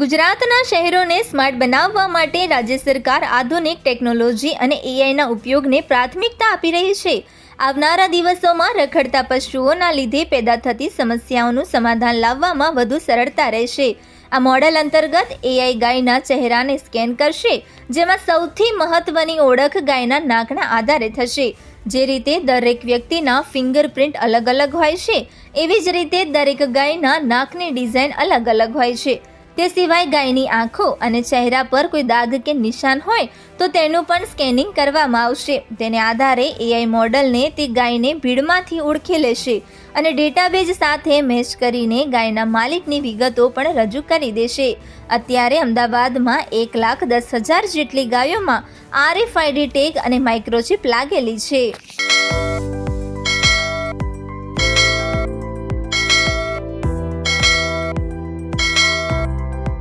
ગુજરાતના શહેરોને સ્માર્ટ બનાવવા માટે રાજ્ય સરકાર આધુનિક ટેકનોલોજી અને એઆઈના ઉપયોગને પ્રાથમિકતા આપી રહી છે. આવનારા દિવસોમાં રખડતા પશુઓના લીધે પેદા થતી સમસ્યાઓનું સમાધાન લાવવામાં વધુ સરળતા રહેશે. આ મોડેલ અંતર્ગત એઆઈ ગાયના ચહેરાને સ્કેન કરશે, જેમાં સૌથી મહત્વની ઓળખ ગાયના નાકના આધારે થશે. જે રીતે દરેક વ્યક્તિના ફિંગરપ્રિન્ટ અલગ અલગ હોય છે, એવી જ રીતે દરેક ગાયના નાકની ડિઝાઇન અલગ અલગ હોય છે. તે સિવાય ગાયની આંખો અને ચહેરા પર કોઈ દાગ કે નિશાન હોય તો તેનું પણ સ્કેનિંગ કરવામાં આવશે. તેને આધારે એઆઈ મોડલને તે ગાયને ભીડમાંથી ઓળખી લેશે અને ડેટાબેઝ સાથે મેચ કરીને ગાયના માલિકની વિગતો પણ રજૂ કરી દેશે. અત્યારે અમદાવાદમાં 1,10,000 જેટલી ગાયોમાં RFID ટેગ અને માઇક્રોચિપ લાગેલી છે.